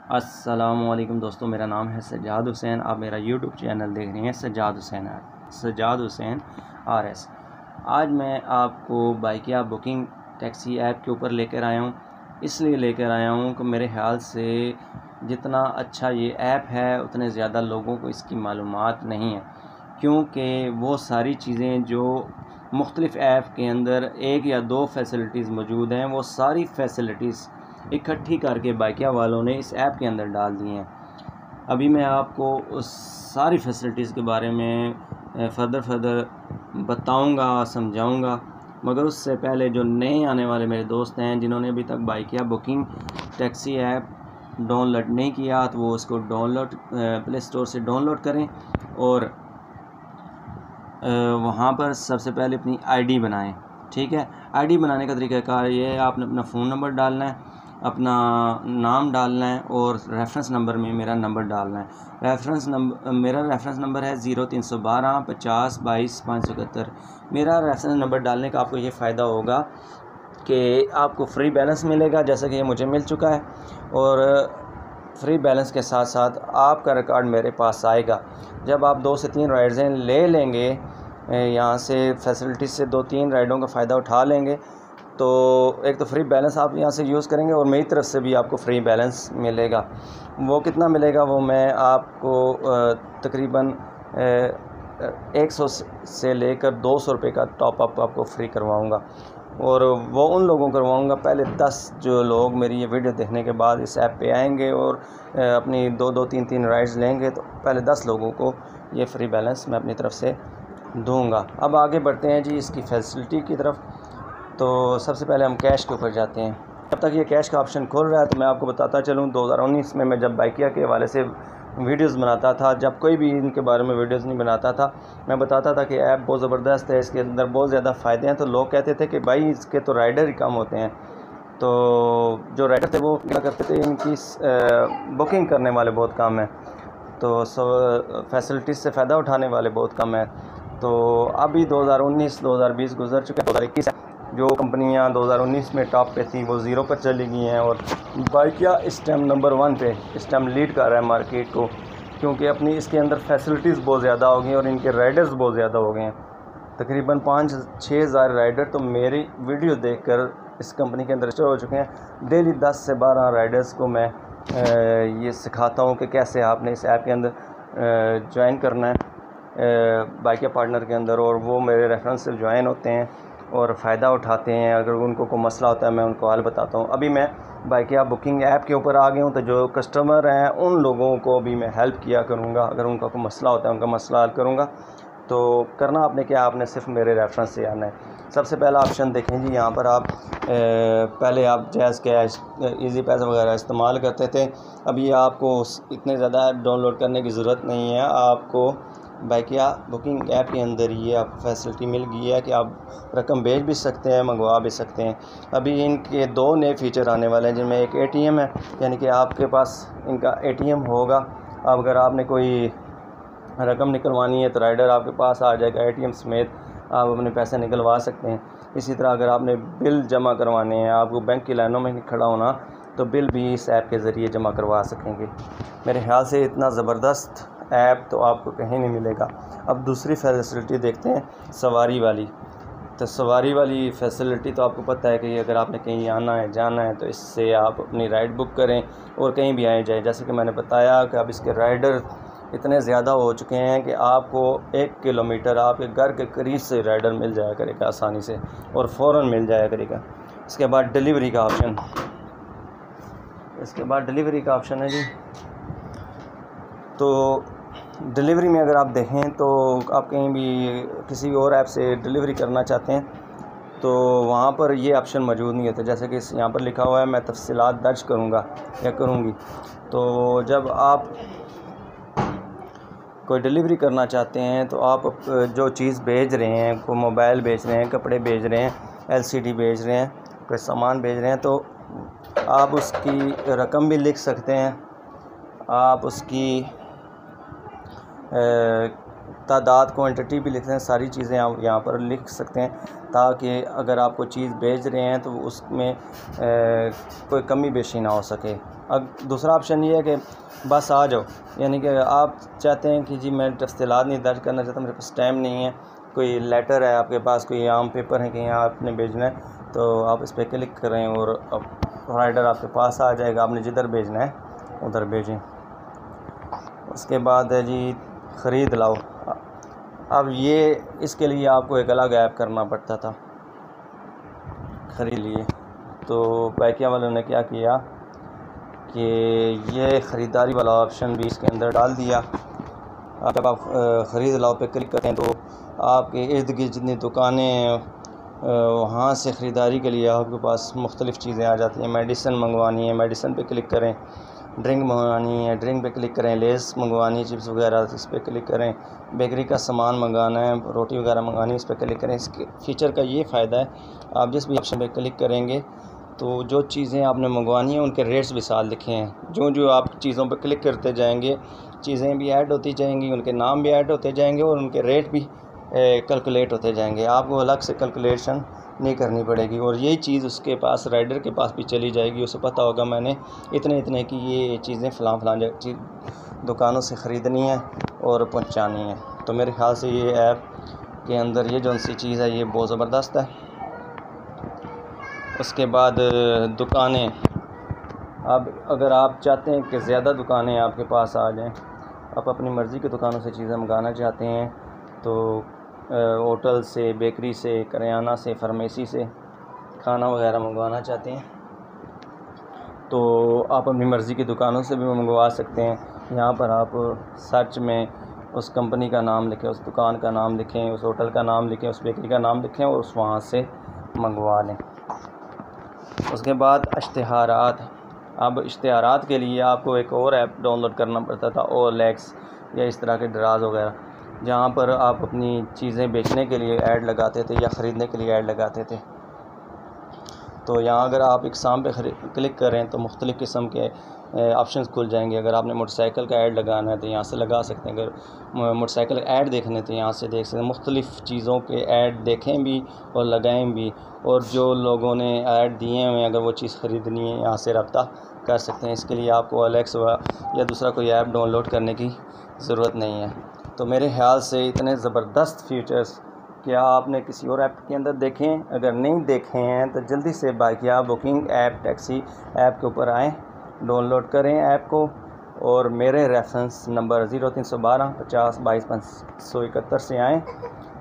अस्सलामुअलैकुम दोस्तों, मेरा नाम है सज्जाद हुसैन। आप मेरा यूट्यूब चैनल देख रहे हैं सज्जाद हुसैन RS। आज मैं आपको बाइकिया बुकिंग टैक्सी ऐप के ऊपर लेकर आया हूँ। इसलिए लेकर आया हूँ कि मेरे ख्याल से जितना अच्छा ये ऐप है उतने ज़्यादा लोगों को इसकी मालूमात नहीं है, क्योंकि वो सारी चीज़ें जो मुख्तलिफ़ ऐप के अंदर एक या दो फैसिलिटीज़ मौजूद हैं, वो सारी फैसिलिटीज़ इकट्ठी करके बाइकिया वालों ने इस ऐप के अंदर डाल दी हैं। अभी मैं आपको उस सारी फैसिलिटीज़ के बारे में फर्दर बताऊंगा, समझाऊंगा, मगर उससे पहले जो नए आने वाले मेरे दोस्त हैं जिन्होंने अभी तक Bykea booking taxi app download नहीं किया, तो वो उसको प्ले स्टोर से डाउनलोड करें और वहाँ पर सबसे पहले अपनी आईडी बनाएं। ठीक है, आईडी बनाने का तरीक़ाकार ये है, आपने अपना फ़ोन नंबर डालना है, अपना नाम डालना है और रेफरेंस नंबर में मेरा नंबर डालना है। मेरा रेफरेंस नंबर है 0312 50 22 571। मेरा रेफरेंस नंबर डालने का आपको ये फ़ायदा होगा कि आपको फ्री बैलेंस मिलेगा, जैसा कि ये मुझे मिल चुका है, और फ्री बैलेंस के साथ साथ आपका रिकॉर्ड मेरे पास आएगा। जब आप 2 से 3 राइड्स ले लेंगे, यहाँ से फैसिलिटीज़ से 2-3 राइडों का फ़ायदा उठा लेंगे, तो एक तो फ्री बैलेंस आप यहाँ से यूज़ करेंगे और मेरी तरफ से भी आपको फ्री बैलेंस मिलेगा। वो कितना मिलेगा वो मैं आपको तकरीबन 100 से लेकर 200 रुपये का टॉपअप आपको फ्री करवाऊँगा, और वो उन लोगों को करवाऊँगा, पहले 10 जो लोग मेरी ये वीडियो देखने के बाद इस ऐप पे आएंगे और अपनी 2-3 राइड्स लेंगे, तो पहले 10 लोगों को ये फ्री बैलेंस मैं अपनी तरफ से दूंगा। अब आगे बढ़ते हैं जी इसकी फैसिलिटी की तरफ। तो सबसे पहले हम कैश के ऊपर जाते हैं। जब तक ये कैश का ऑप्शन खोल रहा है तो मैं आपको बताता चलूँ, 2019 में मैं जब बाइकिया के हवाले से वीडियोस बनाता था, जब कोई भी इनके बारे में वीडियोस नहीं बनाता था, मैं बताता था कि ऐप बहुत ज़बरदस्त है, इसके अंदर बहुत ज़्यादा फ़ायदे हैं। तो लोग कहते थे कि भाई इसके तो राइडर ही कम होते हैं। तो जो राइडर थे वो क्या करते थे, इनकी बुकिंग करने वाले बहुत कम हैं, तो फैसिलिटीज़ से फ़ायदा उठाने वाले बहुत कम हैं। तो अभी 2019-2020 गुजर चुके हैं, 2021 है। जो कंपनियां 2019 में टॉप पे थी वो ज़ीरो पर चली गई हैं, और बाइकिया इस टाइम नंबर 1 पे इस टाइम लीड कर रहा है मार्केट को, क्योंकि अपनी इसके अंदर फैसिलिटीज़ बहुत ज़्यादा हो गई और इनके राइडर्स बहुत ज़्यादा हो गए हैं। तकरीबन 5-6 हज़ार राइडर तो मेरी वीडियो देखकर इस कंपनी के अंदर रजिस्टर हो चुके हैं। डेली 10 से 12 राइडर्स को मैं ये सिखाता हूँ कि कैसे आपने इस ऐप के अंदर ज्वाइन करना है बाइकिया पार्टनर के अंदर, और वो मेरे रेफरेंस से ज्वाइन होते हैं और फ़ायदा उठाते हैं। अगर उनको कोई मसला होता है मैं उनको हल बताता हूँ। अभी मैं बाइकिया बुकिंग ऐप के ऊपर आ गया हूँ, तो जो कस्टमर हैं उन लोगों को भी मैं हेल्प किया करूँगा। अगर उनका कोई मसला होता है उनका मसला हल करूँगा। तो करना आपने क्या, आपने सिर्फ मेरे रेफरेंस से आना है। सबसे पहला ऑप्शन देखें जी, यहाँ पर आप पहले आप जैज़ कैश, इजी पैसा वगैरह इस्तेमाल करते थे। अभी आपको इतने ज़्यादा ऐप डाउनलोड करने की ज़रूरत नहीं है। आपको बाइकिया बुकिंग ऐप के अंदर ये आपको फैसिलिटी मिल गई है कि आप रकम भेज भी सकते हैं, मंगवा भी सकते हैं। अभी इनके 2 नए फीचर आने वाले हैं, जिनमें एक ATM है, यानी कि आपके पास इनका ATM होगा। अब अगर आपने कोई रकम निकलवानी है तो राइडर आपके पास आ जाएगा, ATM समेत आप अपने पैसे निकलवा सकते हैं। इसी तरह अगर आपने बिल जमा करवाने हैं, आपको बैंक की लाइनों में नहीं खड़ा होना, तो बिल भी इस ऐप के ज़रिए जमा करवा सकेंगे। मेरे ख्याल से इतना ज़बरदस्त ऐप तो आपको कहीं नहीं मिलेगा। अब दूसरी फैसिलिटी देखते हैं, सवारी वाली। तो सवारी वाली फैसिलिटी तो आपको पता है कि अगर आपने कहीं आना है जाना है तो इससे आप अपनी राइड बुक करें और कहीं भी आए जाए। जैसे कि मैंने बताया कि अब इसके राइडर इतने ज़्यादा हो चुके हैं कि आपको 1 किलोमीटर आपके घर के करीब से राइडर मिल जाया करेगा आसानी से, और फ़ौरन मिल जाया करेगा। इसके बाद डिलीवरी का ऑप्शन है जी। तो डिलीवरी में अगर आप देखें तो आप कहीं भी किसी और ऐप से डिलीवरी करना चाहते हैं तो वहाँ पर ये ऑप्शन मौजूद नहीं होता। जैसे कि यहाँ पर लिखा हुआ है मैं तफसीलात दर्ज करूँगा या करूँगी। तो जब आप कोई डिलीवरी करना चाहते हैं तो आप जो चीज़ भेज रहे हैं, कोई मोबाइल भेज रहे हैं, कपड़े भेज रहे हैं, LCD भेज रहे हैं, कोई सामान भेज रहे हैं, तो आप उसकी रकम भी लिख सकते हैं, आप उसकी तादाद क्वांटिटी भी लिख सकते हैं, सारी चीज़ें आप यहाँ पर लिख सकते हैं। ताकि अगर आप कोई चीज़ भेज रहे हैं तो उसमें कोई कमी बेशी ना हो सके। अब दूसरा ऑप्शन ये है कि बस आ जाओ, यानी कि आप चाहते हैं कि जी मैं तफ़सीलात नहीं दर्ज करना चाहता, मेरे पास टाइम नहीं है, कोई लेटर है आपके पास, कोई आम पेपर है कि यहाँ आपने भेजना है, तो आप इस पर क्लिक करें और राइडर आपके पास आ जाएगा, आपने जिधर भेजना है उधर भेजें। उसके बाद है जी ख़रीद लाओ। अब ये इसके लिए आपको एक अलग ऐप करना पड़ता था ख़रीद लिए। तो पैकिया वालों ने क्या किया कि ये ख़रीदारी वाला ऑप्शन भी इसके अंदर डाल दिया। जब आप ख़रीद लाओ पे क्लिक करते हैं तो आपके इर्द गिर्द जितनी दुकानें हैं वहाँ से ख़रीदारी के लिए आपके पास मुख्तलिफ़ चीज़ें आ जाती हैं। मेडिसिन मंगवानी है, मेडिसिन पे क्लिक करें, ड्रिंक मंगवानी है, ड्रिंक पे क्लिक करें, लेस मंगवानी, चिप्स वगैरह इस पर क्लिक करें, बेकरी का सामान मंगाना है, रोटी वगैरह मंगानी है, इस पर क्लिक करें। इसके फ़ीचर का ये फ़ायदा है, आप जिस भी ऑप्शन पे क्लिक करेंगे तो जो चीज़ें आपने मंगवानी हैं उनके रेट्स भी साथ लिखे हैं। जो जो आप चीज़ों पर क्लिक करते जाएंगे चीज़ें भी ऐड होती जाएंगी, उनके नाम भी ऐड होते जाएंगे और उनके रेट भी कैलकुलेट होते जाएंगे। आपको अलग से कैलकुलेशन नहीं करनी पड़ेगी और यही चीज़ उसके पास राइडर के पास भी चली जाएगी। उसे पता होगा मैंने इतने की ये चीज़ें फ़लाँ दुकानों से ख़रीदनी है और पहुंचानी है। तो मेरे ख़्याल से ये ऐप के अंदर ये जो सी चीज़ है ये बहुत ज़बरदस्त है। उसके बाद दुकानें, अब अगर आप चाहते हैं कि ज़्यादा दुकानें आपके पास आ जाएं, आप अपनी मर्ज़ी की दुकानों से चीज़ें मंगाना चाहते हैं तो होटल से, बेकरी से, करियाना से, फार्मेसी से खाना वगैरह मंगवाना चाहते हैं तो आप अपनी मर्ज़ी की दुकानों से भी मंगवा सकते हैं। यहाँ पर आप सर्च में उस कंपनी का नाम लिखें, उस दुकान का नाम लिखें, उस होटल का नाम लिखें, उस बेकरी का नाम लिखें और उस वहाँ से मंगवा लें। उसके बाद इश्तिहारात। अब इश्तिहारात के लिए आपको एक और ऐप डाउनलोड करना पड़ता था, OLX या इस तरह के ड्राज वगैरह, जहाँ पर आप अपनी चीज़ें बेचने के लिए ऐड लगाते थे या ख़रीदने के लिए ऐड लगाते थे। तो यहाँ अगर आप इकसाम पे क्लिक करें तो मुख्तलिफ़ किस्म के ऑप्शंस खुल जाएंगे। अगर आपने मोटरसाइकिल का ऐड लगाना है तो यहाँ से लगा सकते हैं, अगर मोटरसाइकिल ऐड देखने तो यहाँ से देख सकते हैं। मुख्तलिफ़ चीज़ों के ऐड देखें भी और लगाएं भी, और जो लोगों ने ऐड दिए हुए अगर वो चीज़ ख़रीदनी है यहाँ से रब्ता कर सकते हैं। इसके लिए आपको OLX या दूसरा कोई ऐप डाउनलोड करने की ज़रूरत नहीं है। तो मेरे ख़्याल से इतने ज़बरदस्त फ़ीचर्स क्या आपने किसी और ऐप के अंदर देखें? अगर नहीं देखे हैं तो जल्दी से Bykea booking app, taxi app के ऊपर आएँ, डाउनलोड करें ऐप को और मेरे रेफरेंस नंबर 0312 50 22 571 से आएँ,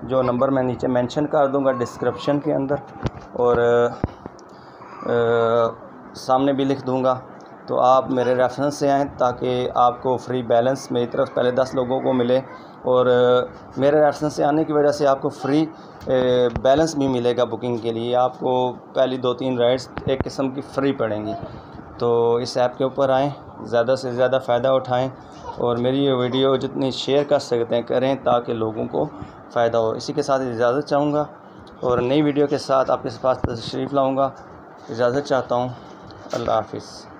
जो नंबर मैं नीचे मेंशन कर दूंगा डिस्क्रिप्शन के अंदर और सामने भी लिख दूंगा। तो आप मेरे रेफरेंस से आएँ ताकि आपको फ्री बैलेंस मेरी तरफ पहले 10 लोगों को मिले और मेरे रेफरेंस से आने की वजह से आपको फ्री बैलेंस भी मिलेगा बुकिंग के लिए। आपको पहली 2-3 राइड्स एक किस्म की फ्री पड़ेंगी। तो इस ऐप के ऊपर आएँ, ज़्यादा से ज़्यादा फ़ायदा उठाएं और मेरी ये वीडियो जितनी शेयर कर सकते हैं करें ताकि लोगों को फ़ायदा हो। इसी के साथ इजाज़त चाहूँगा और नई वीडियो के साथ आपके पास तशरीफ़ लाऊँगा। इजाज़त चाहता हूँ। अल्लाह हाफ़िज़।